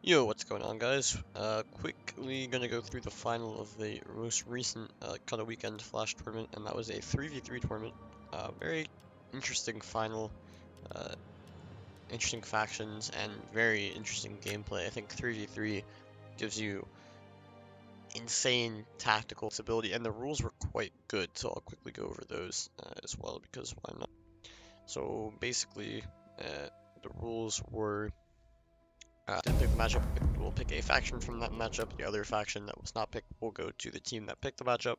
Yo, what's going on, guys? Quickly gonna go through the final of the most recent Cut a Weekend Flash tournament, and that was a 3v3 tournament. Very interesting final, uh, interesting factions, and very interesting gameplay. I think 3v3 gives you insane tactical stability, and the rules were quite good, so I'll quickly go over those as well, because why not? So basically, the rules were didn't pick the matchup, we'll pick a faction from that matchup. The other faction that was not picked will go to the team that picked the matchup.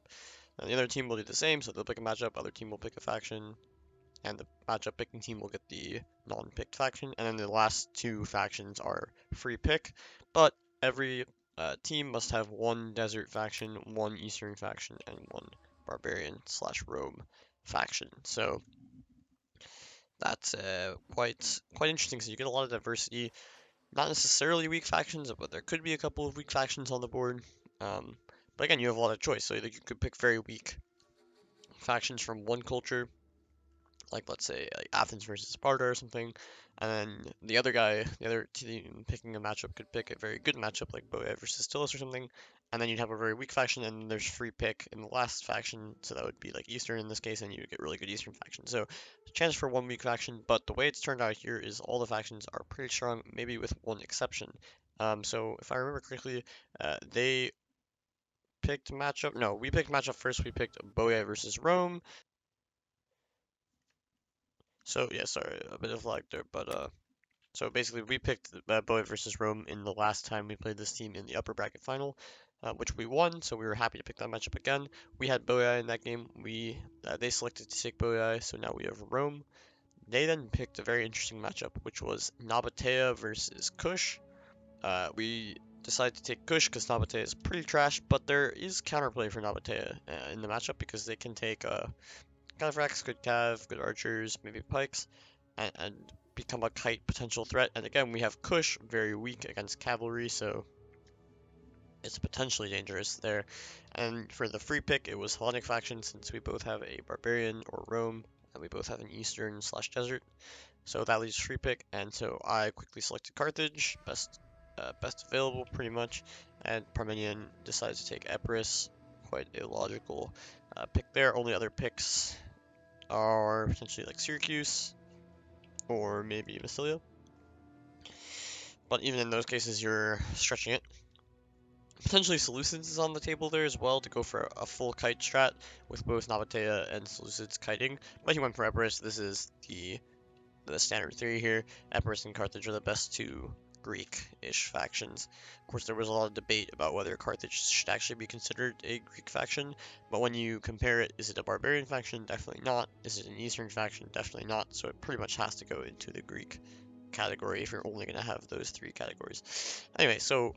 And the other team will do the same, so they'll pick a matchup, other team will pick a faction, and the matchup picking team will get the non-picked faction. And then the last two factions are free pick, but every team must have one desert faction, one eastern faction, and one barbarian slash roam faction. So that's quite interesting. So you get a lot of diversity. Not necessarily weak factions, but there could be a couple of weak factions on the board. Um, but again, you have a lot of choice, so you could pick very weak factions from one culture, like let's say like Athens versus Sparta or something, and then the other team picking a matchup could pick a very good matchup like Boii versus Stylus or something, and then you'd have a very weak faction, and there's free pick in the last faction, so that would be like Eastern in this case, and you would get really good Eastern faction. So chance for one weak faction, but the way it's turned out here is all the factions are pretty strong, maybe with one exception. So if I remember correctly, they picked matchup. No, we picked matchup first. We picked Boii versus Rome. So yeah, sorry, a bit of lag there, but so basically we picked Boii versus Rome in the last time we played this team in the upper bracket final, which we won. So we were happy to pick that matchup again. We had Boii in that game. They selected to take Boii, so now we have Rome. They then picked a very interesting matchup, which was Nabataea versus Kush. We decided to take Kush because Nabataea is pretty trash, but there is counterplay for Nabataea in the matchup because they can take Calyphrax, good Cav, good archers, maybe pikes, and become a kite potential threat. And again, we have Kush, very weak against cavalry, so it's potentially dangerous there. And for the free pick, it was Hellenic faction since we both have a barbarian or Rome, and we both have an eastern slash desert. So that leaves free pick, and so I quickly selected Carthage, best available pretty much, and Parmenion decided to take Epirus, quite illogical pick there. Only other picks are potentially like Syracuse or maybe Massilia. But even in those cases, you're stretching it. Potentially Seleucids is on the table there as well to go for a full kite strat with both Nabataea and Seleucids kiting. But he went for Epirus. This is the standard theory here. Epirus and Carthage are the best two Greek-ish factions. Of course, there was a lot of debate about whether Carthage should actually be considered a Greek faction, but when you compare it, is it a barbarian faction? Definitely not. Is it an Eastern faction? Definitely not. So it pretty much has to go into the Greek category if you're only going to have those three categories. Anyway, so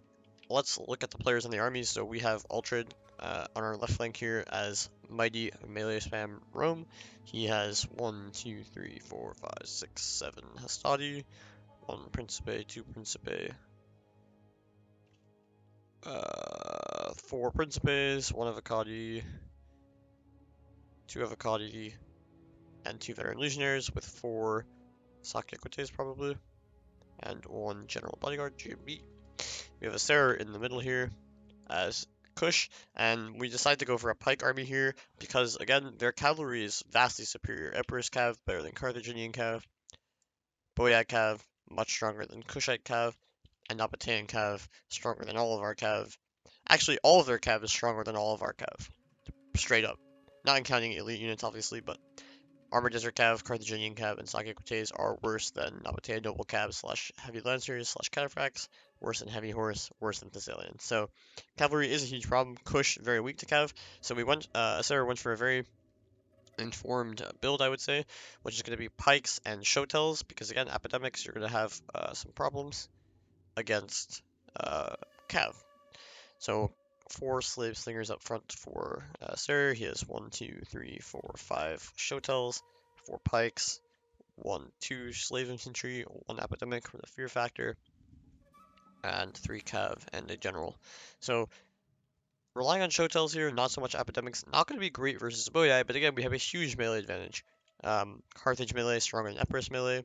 let's look at the players in the armies. So we have Altred on our left flank here as mighty melee spam Rome. He has 1, 2, 3, 4, 5, 6, 7 Hastati, 1 Principe, 2 Principe, 4 Principes, 1 Avocati, 2 Avocati, and 2 Veteran Legionnaires with 4 Saki Equites probably, and 1 General Bodyguard, GB. We have Asseror in the middle here as Kush, and we decide to go for a pike army here because, again, their cavalry is vastly superior. Epirus Cav better than Carthaginian Cav, Boii Cav much stronger than Kushite Cav, and Nabataean Cav stronger than all of our Cav. Actually, all of their Cav is stronger than all of our Cav, straight up. Not counting elite units, obviously, but Armored Desert Cav, Carthaginian Cav, and Saki Equites are worse than Nabataea Noble Cav slash Heavy Lancers slash Cataphracts, worse than Heavy Horse, worse than Thessalian. So cavalry is a huge problem. Kush very weak to Cav, so Asseror went for a very informed build, I would say, which is going to be pikes and showtells, because again, epidemics, you're going to have some problems against Cav. So 4 slave slingers up front for Sir. He has 1, 2, 3, 4, 5 showtells, 4 pikes, 1, 2 slave infantry, 1 epidemic for the fear factor, and 3 cav and a general. So relying on showtells here, not so much epidemics. Not going to be great versus Boii, but again, we have a huge melee advantage. Carthage melee is stronger than Epirus melee,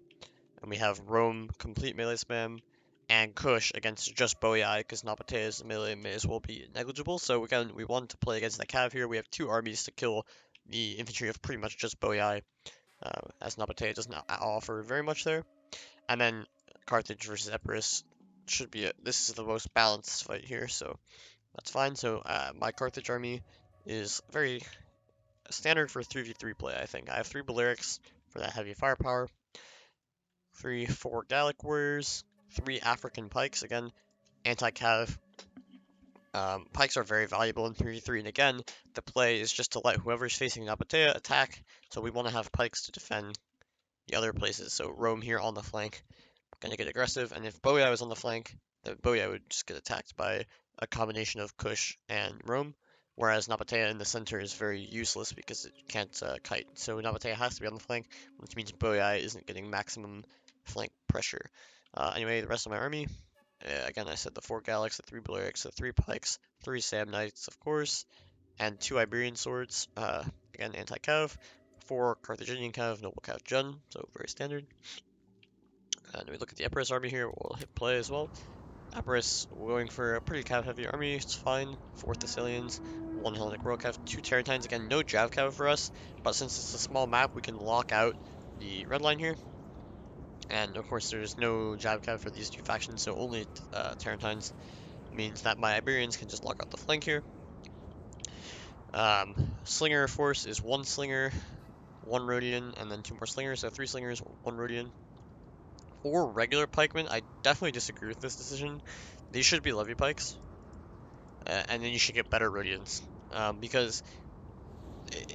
and we have Rome complete melee spam, and Kush against just Boii, because Nabataea's melee may as well be negligible. So again, we want to play against the cav here. We have two armies to kill the infantry of pretty much just Boii, as Nabataea does not offer very much there. And then Carthage versus Epirus should be this is the most balanced fight here, so that's fine. So my Carthage army is very standard for 3v3 play, I think. I have 3 Balearics for that heavy firepower, 4 Gallic warriors, 3 African pikes, again, anti-cav. Pikes are very valuable in 3v3, and again, the play is just to let whoever's facing Nabataea attack, so we want to have pikes to defend the other places. So Rome here on the flank, gonna get aggressive, and if Boii was on the flank, the Boii would just get attacked by a combination of Kush and Rome, whereas Nabataea in the center is very useless because it can't kite. So Nabataea has to be on the flank, which means Boii isn't getting maximum flank pressure. Anyway, the rest of my army, again, I said the 4 Gallics, the 3 Balearics, the 3 Pikes, 3 Sam Knights, of course, and 2 Iberian Swords, again, anti-cav, 4 Carthaginian cav, noble cav Jun, so very standard. And we look at the Epirus army here, we'll hit play as well. Epirus going for a pretty cav heavy army, it's fine. 4 Thessalians, 1 Hellenic Royal Cav, 2 Tarentines, again no Jav Cav for us, but since it's a small map we can lock out the red line here. And of course there's no Jav Cav for these 2 factions, so only Tarentines means that my Iberians can just lock out the flank here. Slinger force is 1 Slinger, 1 Rhodian, and then 2 more Slingers, so 3 Slingers, 1 Rhodian. Or regular pikemen, I definitely disagree with this decision. These should be levy pikes, and then you should get better Rhodians. Because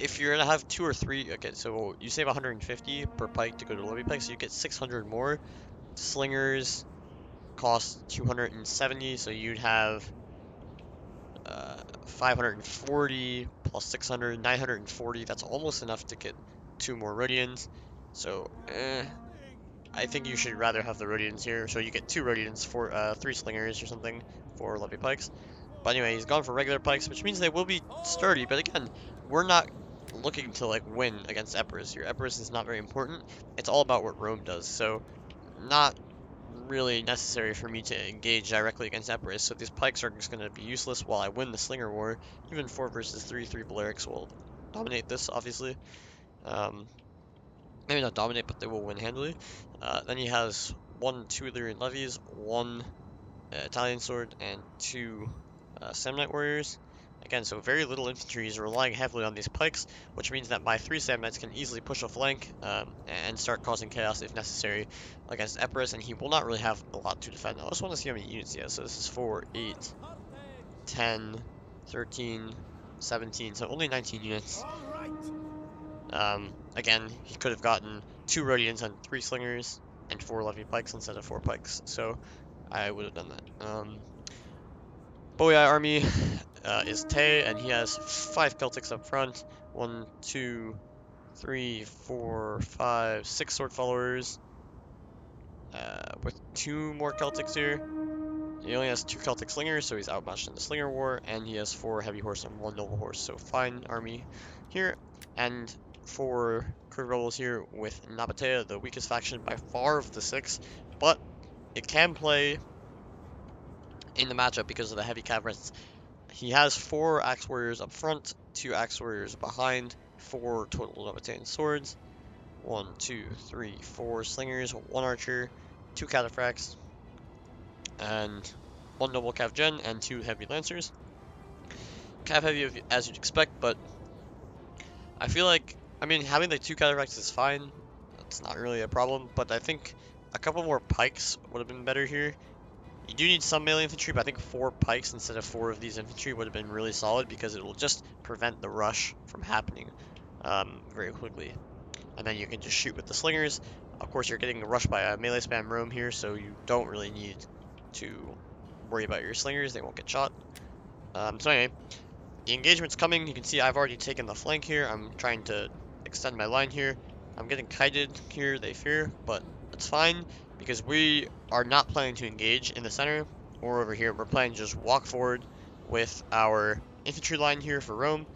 if you're gonna have 2 or 3, okay, so you save 150 per pike to go to levy pikes, so you get 600 more. Slingers cost 270, so you'd have 540 plus 600, 940. That's almost enough to get 2 more Rhodians. So, I think you should rather have the Rhodians here, so you get 2 Rhodians for 3 Slingers or something for Levy Pikes. But anyway, he's gone for regular Pikes, which means they will be sturdy, but again, we're not looking to like win against Epirus here. Epirus is not very important. It's all about what Rome does, so not really necessary for me to engage directly against Epirus, so these Pikes are just going to be useless while I win the Slinger War. Even 4 versus 3, 3 Balearics will dominate this, obviously. Maybe not dominate, but they will win handily. Then he has 1 2 Illyrian levies, 1 Italian sword, and 2 Samnite warriors. Again, so very little infantry is relying heavily on these pikes, which means that my 3 Samnites can easily push a flank and start causing chaos if necessary against Epirus, and he will not really have a lot to defend. I also want to see how many units he has. So this is 4, 8, 10, 13, 17, so only 19 units. Again, he could have gotten 2 Rhodians and 3 Slingers and 4 Levy Pikes instead of 4 Pikes, so I would have done that. Boii army is Tay, and he has 5 Celtics up front. 1, 2, 3, 4, 5, 6 sword followers. With 2 more Celtics here. He only has 2 Celtic slingers, so he's outmatched in the Slinger War, and he has 4 heavy horse and 1 noble horse, so fine army here. And 4 crew rebels here with Nabataea, the weakest faction by far of the 6, but it can play in the matchup because of the heavy cav rests. He has 4 axe warriors up front, 2 axe warriors behind, 4 total Nabataean swords, 1, 2, 3, 4 slingers, 1 archer, 2 cataphracts, and 1 noble cav gen, and 2 heavy lancers. Cav heavy as you'd expect, but I feel like, I mean, having the 2 cataphracts is fine. That's not really a problem, but I think a couple more pikes would have been better here. You do need some melee infantry, but I think 4 pikes instead of 4 of these infantry would have been really solid because it will just prevent the rush from happening very quickly. And then you can just shoot with the slingers. Of course, you're getting rushed by a melee spam Rome here, so you don't really need to worry about your slingers. They won't get shot. So anyway, the engagement's coming. You can see I've already taken the flank here. I'm trying to extend my line here. I'm getting kited here, they fear, but it's fine because we are not planning to engage in the center or over here. We're planning to just walk forward with our infantry line here for Rome.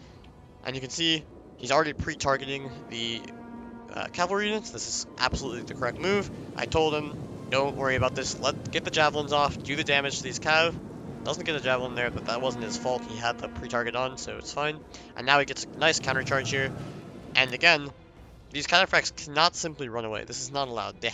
And you can see he's already pre-targeting the cavalry units. This is absolutely the correct move. I told him Don't worry about this. Get the javelins off. Do the damage to these cav. Doesn't get a javelin there, but that wasn't his fault. He had the pre-target on, so it's fine. And now he gets a nice countercharge here. And again, these cataphracts cannot simply run away. This is not allowed.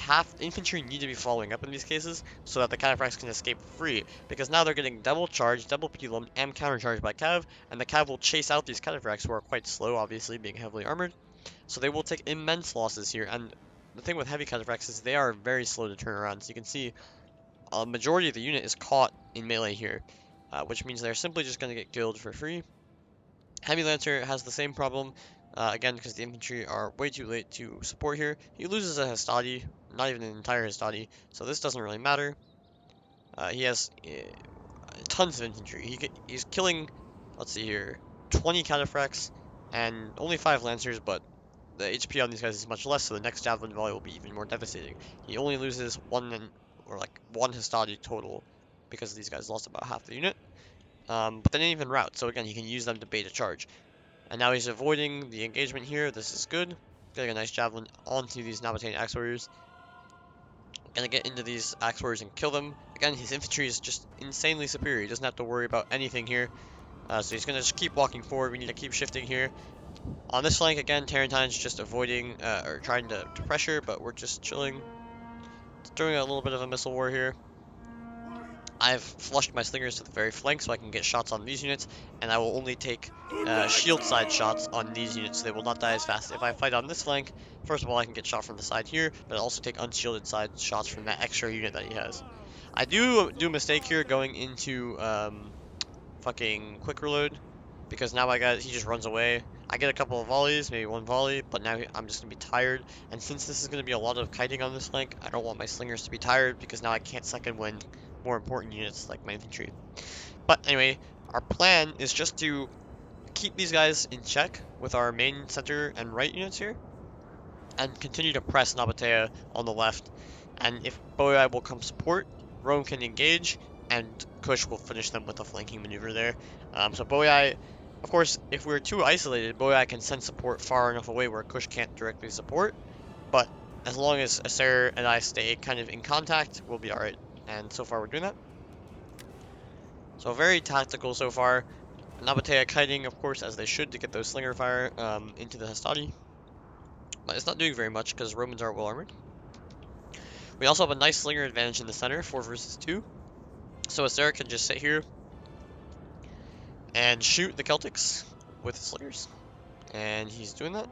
Infantry need to be following up in these cases so that the cataphracts can escape free. Because now they're getting double charged, double pelum, and countercharged by cav. And the cav will chase out these cataphracts who are quite slow, obviously, being heavily armored. So they will take immense losses here. And the thing with heavy cataphracts is they are very slow to turn around. So you can see a majority of the unit is caught in melee here, which means they're simply just going to get killed for free. Heavy Lancer has the same problem, again, because the infantry are way too late to support here. He loses a Hastati, not even an entire Hastati, so this doesn't really matter. He has tons of infantry. He's killing, let's see here, 20 cataphracts and only 5 Lancers, but the HP on these guys is much less, so the next javelin volley will be even more devastating. He only loses one Hastati total because these guys lost about half the unit. But they didn't even route, so again, he can use them to bait a charge. And now he's avoiding the engagement here. This is good. Getting a nice javelin onto these Nabataean axe warriors. Gonna get into these axe warriors and kill them. Again, his infantry is just insanely superior. He doesn't have to worry about anything here. So he's gonna just keep walking forward. We need to keep shifting here. On this flank, again, Tarantine's just avoiding, or trying to pressure, but we're just chilling. Doing a little bit of a missile war here. I've flushed my slingers to the very flank so I can get shots on these units, and I will only take shield side shots on these units so they will not die as fast. If I fight on this flank, first of all I can get shot from the side here, but I also take unshielded side shots from that extra unit that he has. I do a mistake here going into fucking quick reload, because now he just runs away. I get a couple of volleys, maybe one volley, but now I'm just going to be tired. And since this is going to be a lot of kiting on this flank, I don't want my slingers to be tired, because now I can't second wind more important units like my infantry. But anyway, our plan is just to keep these guys in check with our main center and right units here, and continue to press Nabataea on the left. And if Boii will come support, Rome can engage, and Kush will finish them with a flanking maneuver there. So Boii, of course, if we're too isolated, Boii can send support far enough away where Kush can't directly support. But as long as Asseror and I stay kind of in contact, we'll be alright. And so far we're doing that. So very tactical so far. Nabataea kiting, of course, as they should to get those slinger fire into the Hastati. But it's not doing very much because Romans are well armored. We also have a nice slinger advantage in the center, 4 versus 2. So Asseror can just sit here and shoot the Celtics with his slingers. And he's doing that.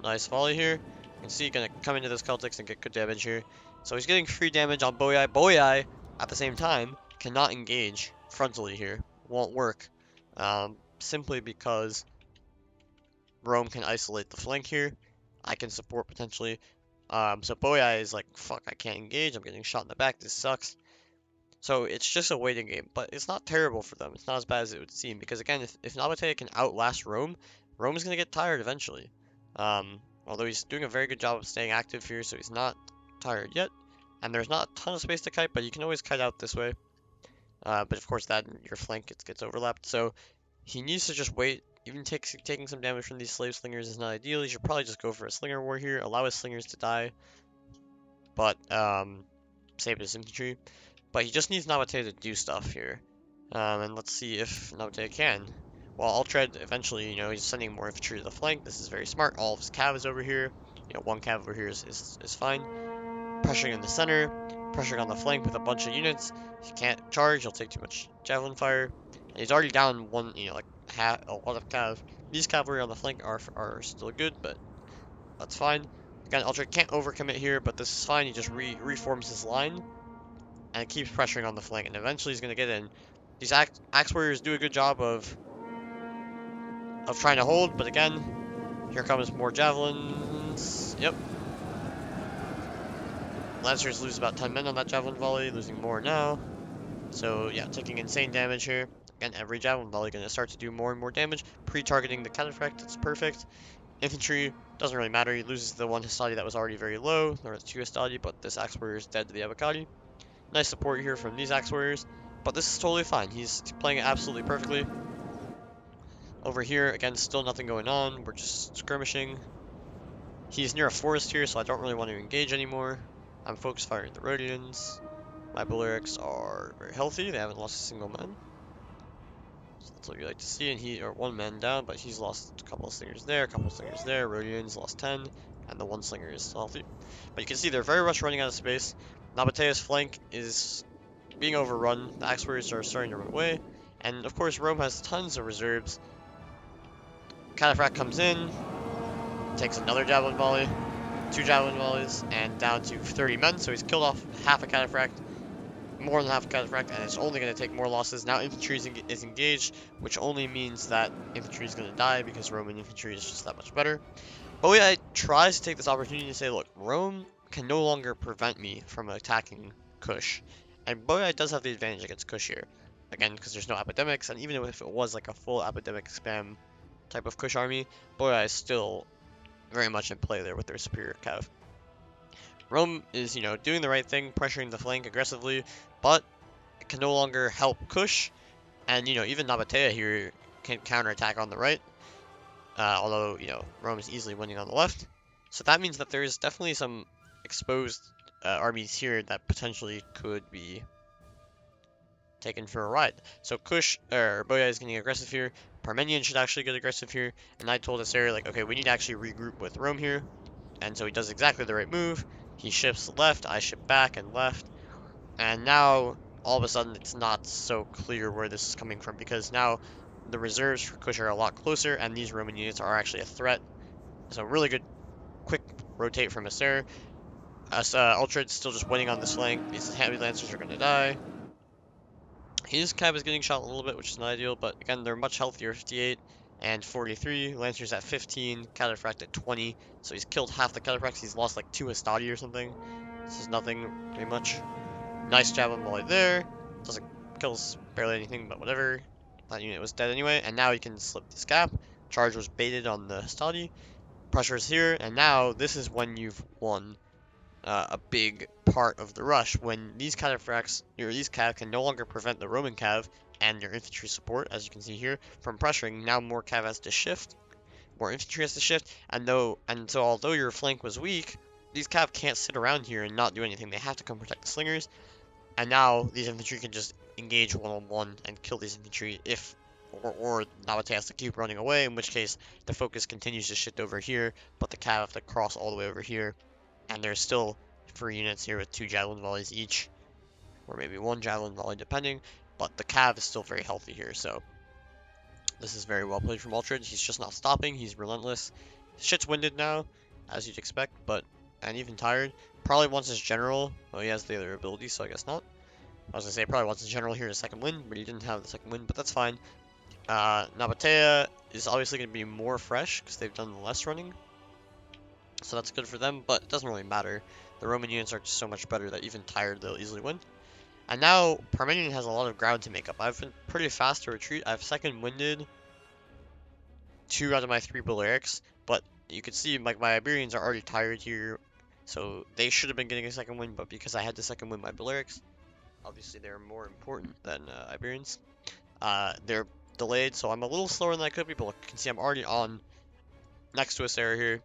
Nice volley here. You can see he's going to come into those Celtics and get good damage here. So he's getting free damage on Boii. Boii, at the same time, cannot engage frontally here. Won't work. Simply because Rome can isolate the flank here. I can support potentially. So Boii is like, fuck, I can't engage. I'm getting shot in the back. This sucks. So it's just a waiting game, but it's not terrible for them. It's not as bad as it would seem, because again, if Nabataea can outlast Rome, Rome is going to get tired eventually. Although he's doing a very good job of staying active here, so he's not tired yet. And there's not a ton of space to kite, but you can always kite out this way. But of course that your flank gets overlapped, so he needs to just wait. Even taking some damage from these slave slingers is not ideal. He should probably just go for a slinger war here, allow his slingers to die, but save his infantry. But he just needs Nabataea to do stuff here. And let's see if Nabataea can. Well, Altred eventually, he's sending more infantry to the flank. This is very smart. All of his cav is over here. One cav over here is fine. Pressuring in the center, pressuring on the flank with a bunch of units. If he can't charge, he'll take too much javelin fire. And he's already down one, like a lot of cav. These cavalry on the flank are still good, but that's fine. Again, Altred can't overcommit here, but this is fine. He just reforms his line and keeps pressuring on the flank, and eventually he's going to get in. These axe warriors do a good job of trying to hold, but again, here comes more javelins. Yep. Lancers lose about 10 men on that javelin volley, losing more now. So yeah, taking insane damage here. Again, every javelin volley going to start to do more and more damage. Pre-targeting the cataphract, that's perfect. Infantry, doesn't really matter. He loses the one Hastati that was already very low. There was 2 Hastati, but this axe warrior is dead to the Abakati. Nice support here from these axe warriors, but this is totally fine. He's playing it absolutely perfectly. Over here, again, still nothing going on. We're just skirmishing. He's near a forest here, so I don't really want to engage anymore. I'm focus firing the Rhodians. My Balearics are very healthy. They haven't lost a single man. So that's what you like to see. And he, or one man down, but he's lost a couple of slingers there, a couple of slingers there. Rhodians lost 10, and the one slinger is still healthy. But you can see they're very much running out of space. Nabataea's flank is being overrun. The axe warriors are starting to run away. And of course, Rome has tons of reserves. Cataphract comes in, takes another javelin volley, 2 javelin volleys, and down to 30 men. So he's killed off half a cataphract, more than half a cataphract, and it's only going to take more losses. Now infantry is engaged, which only means that infantry is going to die because Roman infantry is just that much better. Boii tries to take this opportunity to say, look, Rome can no longer prevent me from attacking Kush. And Boii does have the advantage against Kush here. Again, because there's no epidemics, and even if it was like a full epidemic spam type of Kush army, Boii is still very much in play there with their superior cav. Rome is, doing the right thing, pressuring the flank aggressively, but it can no longer help Kush, and, even Nabataea here can counterattack on the right, although, Rome is easily winning on the left. So that means that there's definitely some exposed armies here that potentially could be taken for a ride. So Kush, or Boii is getting aggressive here. Parmenion should actually get aggressive here, and I told Asseror, like, okay, we need to actually regroup with Rome here. And so he does exactly the right move. He shifts left, I shift back and left. And now, all of a sudden, it's not so clear where this is coming from because now the reserves for Kush are a lot closer and these Roman units are actually a threat. So really good, quick rotate from Asseror. Altred's still just waiting on this flank. These heavy lancers are going to die. His cab is getting shot a little bit, which is not ideal, but again, they're much healthier, 58 and 43. Lancers at 15, Cataphract at 20. So he's killed half the Cataphracts. He's lost like 2 Astadi or something. This is nothing, pretty much. Nice javelin volley there. Doesn't kills barely anything, but whatever. That unit was dead anyway, and now he can slip this gap. Charge was baited on the Astadi. Pressure is here, and now this is when you've won a big part of the rush when these cataphracts, or these cav, can no longer prevent the Roman cav and your infantry support, as you can see here, from pressuring. Now more cav has to shift, more infantry has to shift, and so although your flank was weak, these cav can't sit around here and not do anything. They have to come protect the slingers, and now these infantry can just engage one-on-one and kill these infantry if or Nabataea has to keep running away, in which case the focus continues to shift over here, but the cav have to cross all the way over here. And there's still 3 units here with 2 javelin volleys each, or maybe 1 javelin volley depending, but the cav is still very healthy here, so this is very well played from Altred. He's just not stopping, he's relentless. Shit's winded now, as you'd expect, and even tired. Probably wants his general. Well, he has the other ability, so I guess not. I was gonna say, probably wants his general here to second win, but he didn't have the second win, but that's fine. Nabataea is obviously going to be more fresh, because they've done less running. So that's good for them, but it doesn't really matter. The Roman units are just so much better that even tired, they'll easily win. And now, Parmenion has a lot of ground to make up. I've been pretty fast to retreat. I've second winded 2 out of my 3 Balearics, but you can see my Iberians are already tired here, so they should have been getting a second win, but because I had to second win my Balearics, obviously they're more important than Iberians. They're delayed, so I'm a little slower than I could be, but you can see I'm already on next to Asseror here.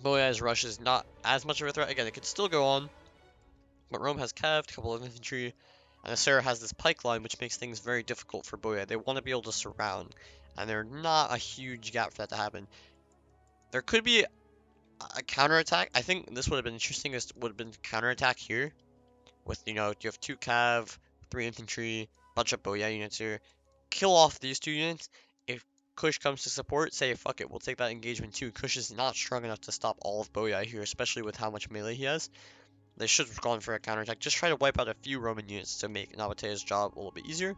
Boii's rush is not as much of a threat. Again, it could still go on, but Rome has Cav, a couple of infantry, and Asseror has this pike line, which makes things very difficult for Boii. They want to be able to surround, and there's not a huge gap for that to happen. There could be a counterattack. I think this would have been interesting. This would have been counterattack here, with, you have 2 Cav, 3 infantry, bunch of Boii units here. Kill off these 2 units. If Kush comes to support, say, fuck it, we'll take that engagement too. Kush is not strong enough to stop all of Boii here, especially with how much melee he has. They should have gone for a counterattack. Just try to wipe out a few Roman units to make Nabataea's job a little bit easier.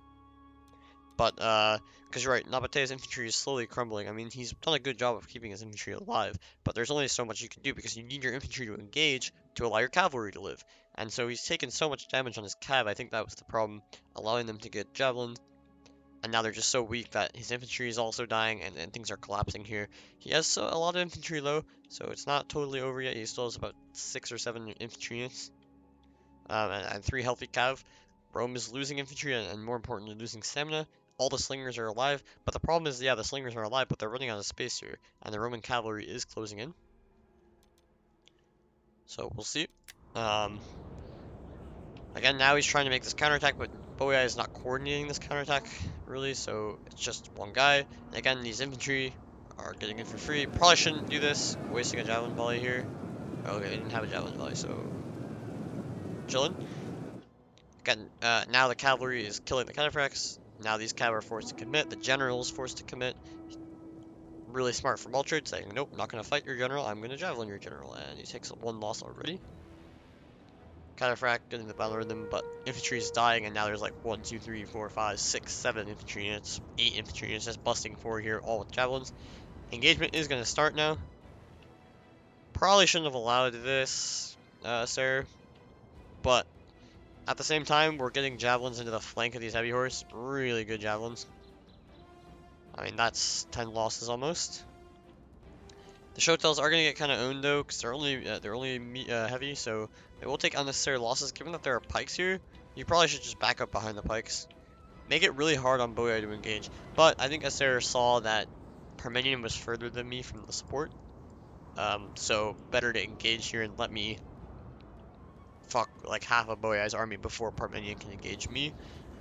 But, because you're right, Nabataea's infantry is slowly crumbling. I mean, he's done a good job of keeping his infantry alive, but there's only so much you can do because you need your infantry to engage to allow your cavalry to live. And so he's taken so much damage on his cav, I think that was the problem, allowing them to get javelins. And now they're just so weak that his infantry is also dying, and things are collapsing here. He has a lot of infantry though, so it's not totally over yet. He still has about 6 or 7 infantry units, and 3 healthy cav. Rome is losing infantry, and more importantly, losing stamina. All the slingers are alive, but the problem is, yeah, the slingers are alive, but they're running out of space here, and the Roman cavalry is closing in. So we'll see. Um, Again, now he's trying to make this counterattack, but Boii is not coordinating this counterattack, really, so it's just one guy. And again, these infantry are getting in for free. Probably shouldn't do this, wasting a javelin volley here. Oh, okay, they didn't have a javelin volley, so chillin'. Again, now the cavalry is killing the cataphracts. Now these cav are forced to commit. The general's forced to commit. Really smart from Altred, saying, nope, I'm not going to fight your general, I'm going to javelin your general. And he takes one loss already. Cataphract getting the battle rhythm, but infantry is dying, and now there's like 1, 2, 3, 4, 5, 6, 7 infantry units, 8 infantry units just busting forward here, all with javelins. Engagement is going to start now. Probably shouldn't have allowed this, sir, but at the same time, we're getting javelins into the flank of these heavy horse. Really good javelins. I mean, that's 10 losses almost. The Shotels are going to get kind of owned though, because they're only heavy, so they will take unnecessary losses. Given that there are pikes here, you probably should just back up behind the pikes. Make it really hard on Boii to engage. But I think Asseror saw that Parmenion was further than me from the support. So better to engage here and let me fuck like half of Boii's army before Parmenion can engage me.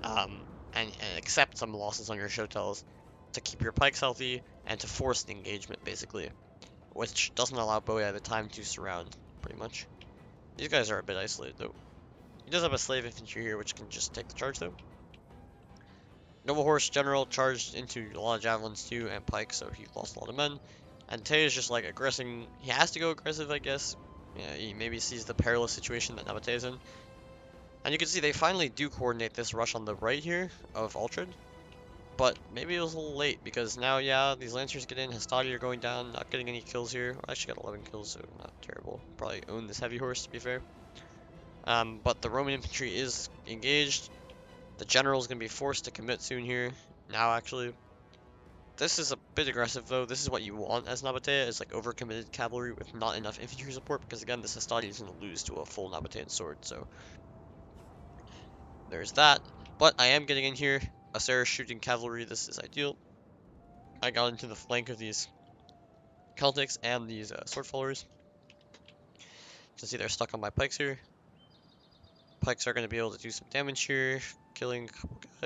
And accept some losses on your Shotels to keep your pikes healthy and to force the engagement, basically. Which doesn't allow Boii the time to surround, pretty much. These guys are a bit isolated, though. He does have a slave infantry here, which can just take the charge, though. Noble Horse General charged into a lot of javelins, too, and pikes, so he lost a lot of men. And Tay is just, like, aggressing. He has to go aggressive, I guess. Yeah, he maybe sees the perilous situation that Nabataea is in. And you can see they finally do coordinate this rush on the right here of Altred. But maybe it was a little late, because now, yeah, these Lancers get in, Hastati are going down, not getting any kills here. I actually got 11 kills, so not terrible. Probably own this heavy horse, to be fair. But the Roman infantry is engaged. The general's going to be forced to commit soon here. Now, actually. This is a bit aggressive, though. This is what you want as Nabataea, is like overcommitted cavalry with not enough infantry support, because again, this Hastati is going to lose to a full Nabataean sword, so there's that. But I am getting in here. Asseror shooting cavalry, this is ideal. I got into the flank of these Celtics and these sword followers. You can see they're stuck on my pikes here. Pikes are going to be able to do some damage here, killing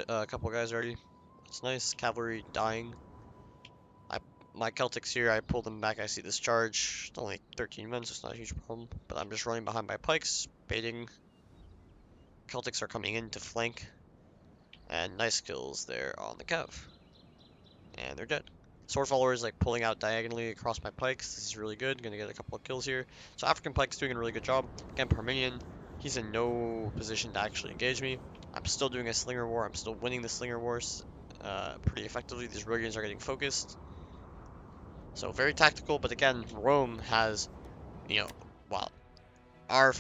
a couple guys already. That's nice. Cavalry dying. My Celtics here, I pull them back. I see this charge. It's only 13 men, so it's not a huge problem. But I'm just running behind my pikes, baiting. Celtics are coming in to flank. And nice kills there on the Cav. And they're dead. Sword followers like pulling out diagonally across my pikes. This is really good. Gonna get a couple of kills here. So African Pike's doing a really good job. Again, Parmenion, he's in no position to actually engage me. I'm still doing a slinger war. I'm still winning the slinger wars pretty effectively. These Rhodians are getting focused. So very tactical, but again, Rome has, you know, well, our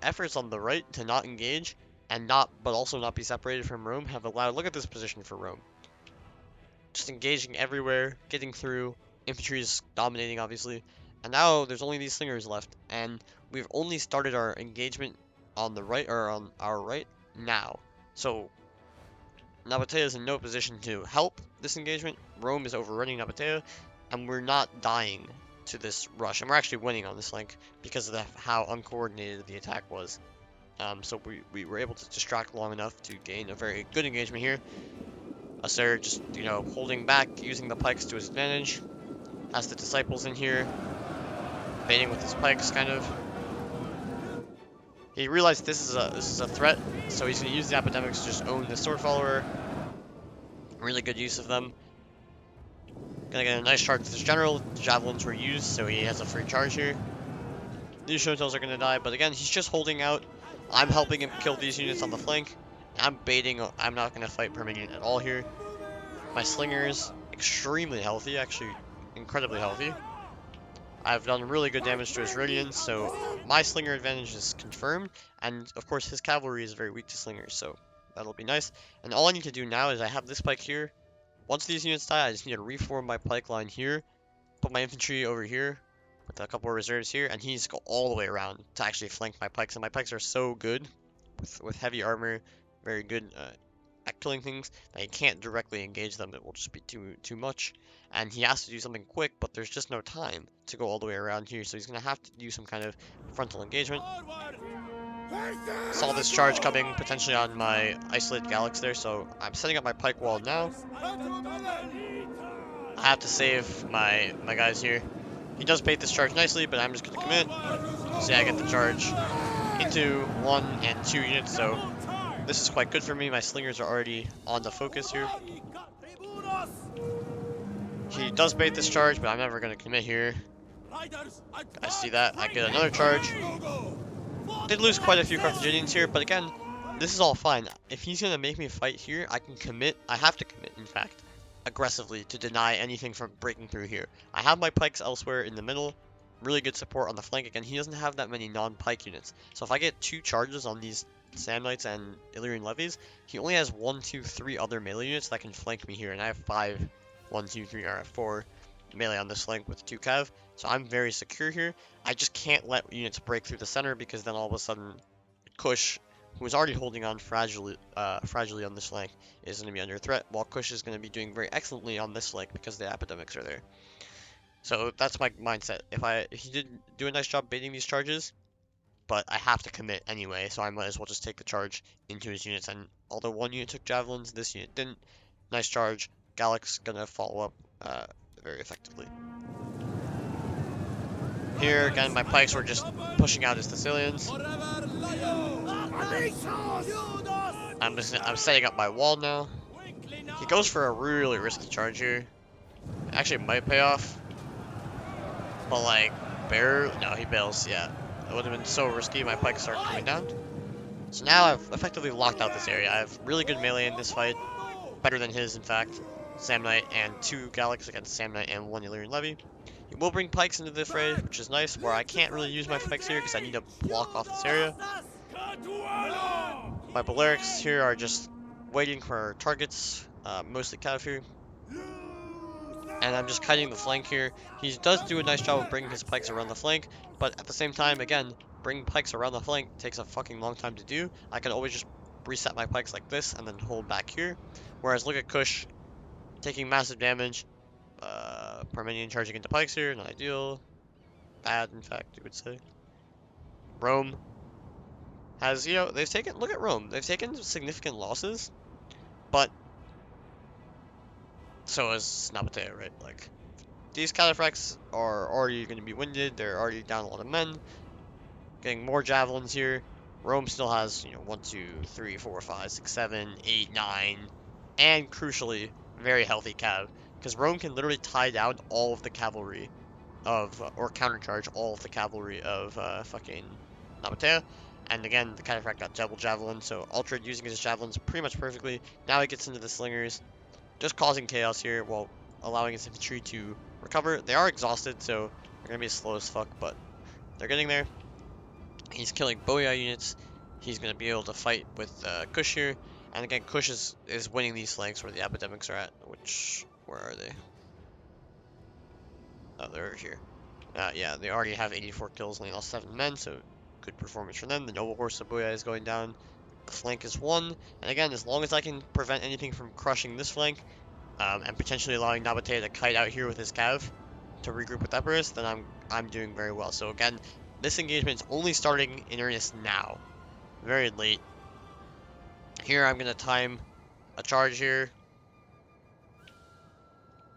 efforts on the right to not engage and but also not be separated from Rome have allowed. Look at this position for Rome. Just engaging everywhere, getting through. Infantry is dominating, obviously. And now there's only these slingers left, and we've only started our engagement on the right, or on our right, now. So Nabataea is in no position to help this engagement. Rome is overrunning Nabataea, and we're not dying to this rush. And we're actually winning on this flank because of how uncoordinated the attack was. So we were able to distract long enough to gain a very good engagement here. Asseror just, holding back, using the pikes to his advantage. Has the disciples in here, baiting with his pikes, kind of. He realized this is a threat, so he's going to use the epidemics to just own the sword follower. Really good use of them. Gonna get a nice charge with his general. The javelins were used, so he has a free charge here. These Shotels are gonna die, but again, he's just holding out. I'm helping him kill these units on the flank. I'm baiting. I'm not gonna fight Parmenion at all here. My slingers, extremely healthy, actually incredibly healthy. I've done really good damage to his Rhodians, so my slinger advantage is confirmed. And of course, his cavalry is very weak to slingers, so that'll be nice. And all I need to do now is I have this pike here. Once these units die, I just need to reform my pike line here, put my infantry over here, with a couple of reserves here, and he needs to go all the way around to actually flank my pikes. And my pikes are so good, with heavy armor, very good killing things that he can't directly engage them. It will just be too much, and he has to do something quick, but there's just no time to go all the way around here, so he's gonna have to do some kind of frontal engagement. Saw this charge coming potentially on my isolated Galax there, so I'm setting up my pike wall now. I have to save my guys here. He does bait this charge nicely, but I'm just gonna commit. See, I get the charge into 1 and 2 units, so this is quite good for me. My slingers are already on the focus here. He does bait this charge, but I'm never going to commit here. I see that. I get another charge. Did lose quite a few Carthaginians here, but again, this is all fine. If he's going to make me fight here, I can commit. I have to commit, in fact, aggressively to deny anything from breaking through here. I have my pikes elsewhere in the middle. Really good support on the flank. Again, he doesn't have that many non-pike units. So if I get 2 charges on these Sand Knights and Illyrian Levies, he only has 1, 2, 3 other melee units that can flank me here. And I have 5, 1, 2, 3, or I have 4 melee on this flank with 2 cav. So I'm very secure here. I just can't let units break through the center because then all of a sudden Kush, who is already holding on fragilely on this flank, is going to be under threat, while Kush is going to be doing very excellently on this flank because the epidemics are there. So that's my mindset. If he did do a nice job baiting these charges, but I have to commit anyway, so I might as well just take the charge into his units. And although one unit took javelins, this unit didn't. Nice charge. Galax gonna follow up very effectively. Here again, my pikes were just pushing out his Thessalians. I'm setting up my wall now. He goes for a really risky charge here. Actually, it might pay off. But like, no, he bails, yeah. It would have been so risky, my pikes start coming down. So now I've effectively locked out this area. I have really good melee in this fight. Better than his, in fact. Sam Knight and 2 Galax against Sam Knight and 1 Illyrian Levy. He will bring pikes into the fray, which is nice, where I can't really use my pikes here because I need to block off this area. My Bolerics here are just waiting for targets, mostly cav here. And I'm just kiting the flank here. He does do a nice job of bringing his pikes around the flank, but at the same time, again, bringing pikes around the flank takes a fucking long time to do. I can always just reset my pikes like this and then hold back here. Whereas look at Kush taking massive damage. Parmenion charging into pikes here, not ideal. Bad, in fact, you would say. Rome has, they've taken, look at Rome. They've taken significant losses, but so has Nabataea, right? Like, these Cataphracts are already going to be winded. They're already down a lot of men. Getting more javelins here. Rome still has, 1, 2, 3, 4, 5, 6, 7, 8, 9, and crucially, very healthy cav. Because Rome can literally tie down all of the cavalry or countercharge all of the cavalry of fucking Nabataea. And again, the Cataphract got double javelin, so Altred using his javelins pretty much perfectly. Now he gets into the slingers, just causing chaos here while allowing his infantry to recover. They are exhausted, so they're gonna be slow as fuck, but they're getting there. He's killing Boii units. He's gonna be able to fight with Kush here. And again, Kush is winning these flanks where the epidemics are at, where are they? Oh, they're here. Yeah, they already have 84 kills, only lost 7 men, so good performance for them. The noble horse of Boii is going down. The flank is 1. And again, as long as I can prevent anything from crushing this flank, and potentially allowing Nabataea to kite out here with his cav to regroup with Epirus, then I'm doing very well. So again, this engagement is only starting in earnest now. Very late. Here I'm gonna time a charge here.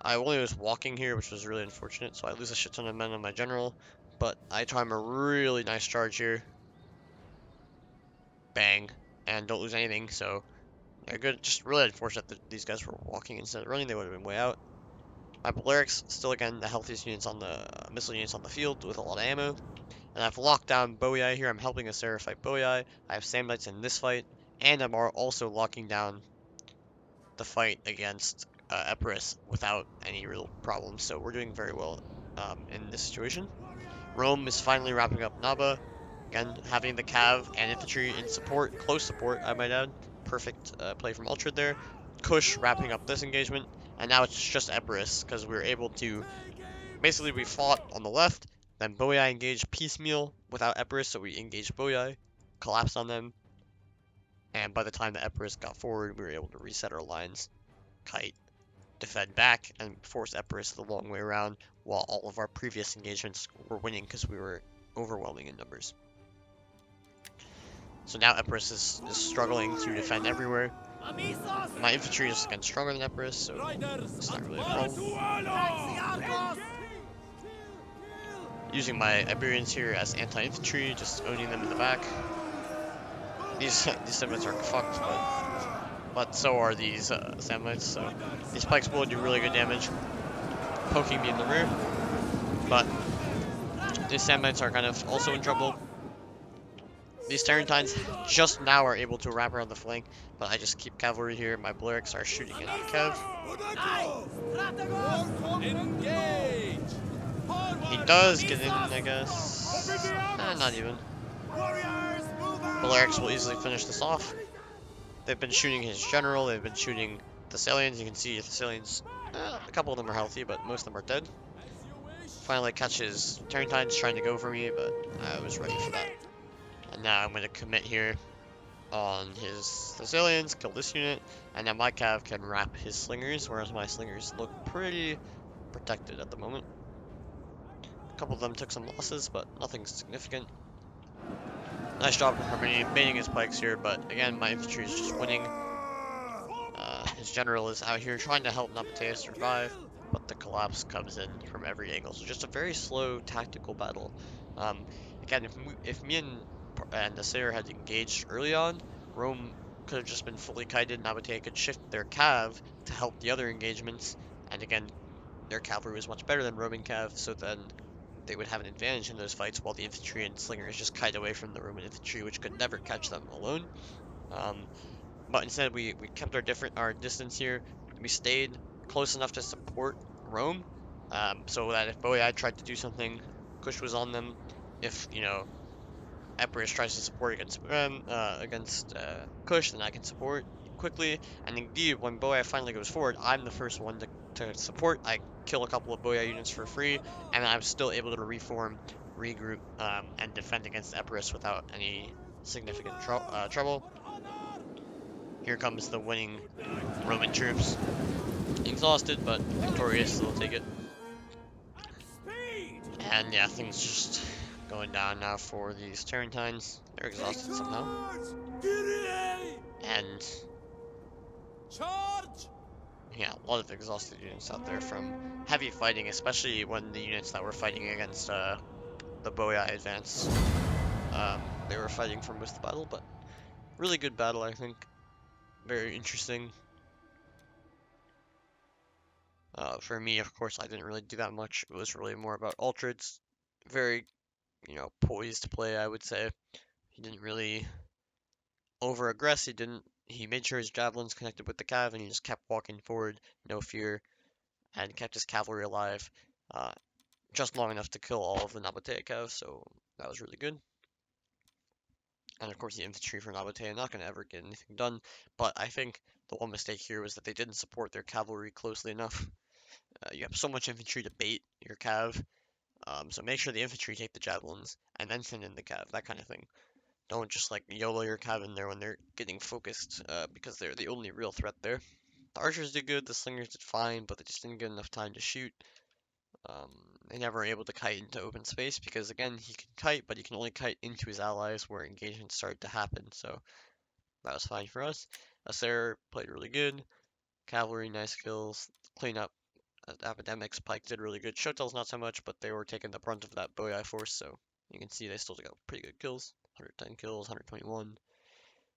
I only was walking here, which was really unfortunate, so I lose a shit ton of men on my general. But I time a really nice charge here. Bang. And don't lose anything, so they're good. Just really unfortunate that these guys were walking instead of running. They would have been way out. My Bolerics, still again the healthiest units on the missile units on the field with a lot of ammo. And I've locked down Boii here. I'm helping Asseror fight Boii. I have Sam Knights in this fight. And I'm also locking down the fight against Epirus without any real problems. So we're doing very well in this situation. Rome is finally wrapping up Naba. Again, having the cav and infantry in support, close support, I might add. Perfect play from Altred there. Kush wrapping up this engagement. And now it's just Epirus, because we were able to... Basically, we fought on the left, then Boii engaged piecemeal without Epirus, so we engaged Boii, collapsed on them, And by the time the Epirus got forward, we were able to reset our lines, kite, defend back, and force Epirus the long way around, while all of our previous engagements were winning because we were overwhelming in numbers. So now Epirus is struggling to defend everywhere. My infantry is again stronger than Epirus, so it's not really a problem. Using my Iberians here as anti-infantry, just owning them in the back. These Samnites are fucked, but so are these Samnites, so these pikes will do really good damage, poking me in the rear. But these Samnites are kind of also in trouble. These Tarentines just now are able to wrap around the flank, but I just keep cavalry here. My Blerics are shooting in Kev. He does get in, I guess. Not even. Blerics will easily finish this off. They've been shooting his general, they've been shooting Thessalians. You can see Thessalians, a couple of them are healthy, but most of them are dead. Finally catches Tarentines trying to go for me, but I was ready for that. And now I'm going to commit here on his Thessalians, kill this unit, and now my cav can wrap his slingers, whereas my slingers look pretty protected at the moment. A couple of them took some losses, but nothing significant. Nice job from Parmenion baiting his pikes here, but again, my infantry is just winning. His general is out here trying to help Nabataea survive, but the collapse comes in from every angle. So just a very slow tactical battle. Again, if me and Asseror had engaged early on, Rome could have just been fully kited. Nabataea could shift their cav to help the other engagements, and again, their cavalry was much better than Roman cav, so then they would have an advantage in those fights, while the infantry and slingers just kite away from the Roman infantry, which could never catch them alone. But instead we kept our distance here. We stayed close enough to support Rome, so that if Boii tried to do something, Kush was on them. If Epirus tries to support against Kush, then I can support quickly. And indeed, when Boii finally goes forward, I'm the first one to support. I kill a couple of Boii units for free, and I'm still able to reform, regroup, and defend against Epirus without any significant trouble. Here comes the winning Roman troops. Exhausted, but victorious, so they'll take it. And yeah, things just going down now for these Tarentines. They're exhausted somehow. And yeah, a lot of exhausted units out there from heavy fighting, especially when the units that were fighting against the Boii advance, they were fighting for most of the battle, but really good battle, I think. Very interesting. For me, of course, I didn't really do that much. It was really more about Altred's very, poised play, I would say. He didn't really over-aggress. He made sure his javelins connected with the cav, and he just kept walking forward, no fear, and kept his cavalry alive, uh, just long enough to kill all of the Nabataea cav, so that was really good. And of course, the infantry for Nabataea not going to ever get anything done, but I think the one mistake here was that they didn't support their cavalry closely enough. You have so much infantry to bait your cav, so make sure the infantry take the javelins, and then send in the cav, that kind of thing. Don't just like YOLO your cav in there when they're getting focused, because they're the only real threat there. The archers did good, the slingers did fine, but they just didn't get enough time to shoot. They never were able to kite into open space because, again, he can kite, but he can only kite into his allies where engagements started to happen, so that was fine for us. Asseror played really good. Cavalry, nice kills. Clean up. Epidemics, Pike did really good. Shotel's not so much, but they were taking the brunt of that Boii force, so you can see they still got pretty good kills. 110 kills, 121.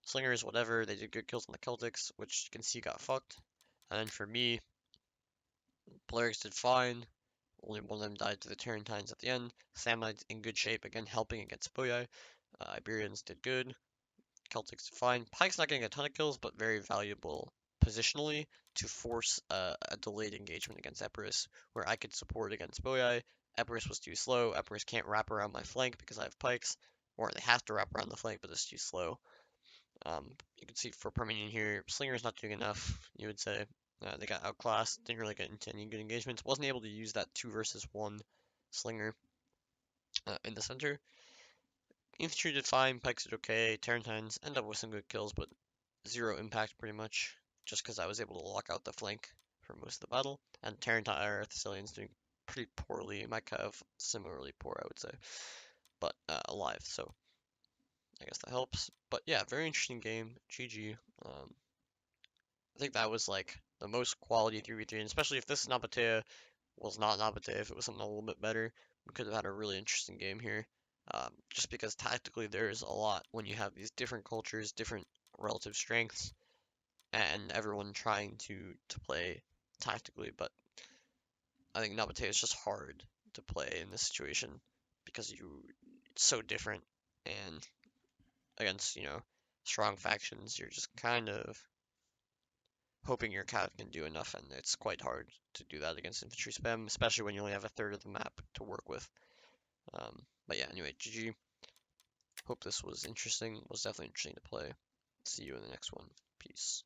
Slingers, whatever, they did good kills on the Celtics, which you can see got fucked. And then for me, Blerics did fine. Only one of them died to the Tarentines at the end. Samnites in good shape, again helping against Boii. Iberians did good. Celtics did fine. Pike's not getting a ton of kills, but very valuable positionally to force a delayed engagement against Epirus, where I could support against Boii. Epirus was too slow. Epirus can't wrap around my flank because I have pikes, or they have to wrap around the flank, but it's too slow. You can see for Parmenion here, Slinger's not doing enough, you would say. They got outclassed, didn't really get into any good engagements. Wasn't able to use that 2 versus 1 Slinger in the center. Infantry did fine, Pikes did okay, Tarentines end up with some good kills, but zero impact pretty much, just because I was able to lock out the flank for most of the battle. And Tarantine Thessalians doing pretty poorly. Mykov similarly poor, I would say, but alive, so I guess that helps. But yeah, very interesting game. GG. I think that was like the most quality 3v3, and especially if this Nabataea was not Nabataea, if it was something a little bit better, we could have had a really interesting game here. Just because tactically there's a lot when you have these different cultures, different relative strengths, and everyone trying to play tactically. But I think Nabataea is just hard to play in this situation because it's so different, and against strong factions, you're just kind of hoping your cat can do enough, and it's quite hard to do that against infantry spam, especially when you only have a third of the map to work with. But yeah, anyway, GG. Hope this was interesting. It was definitely interesting to play. See you in the next one. Peace.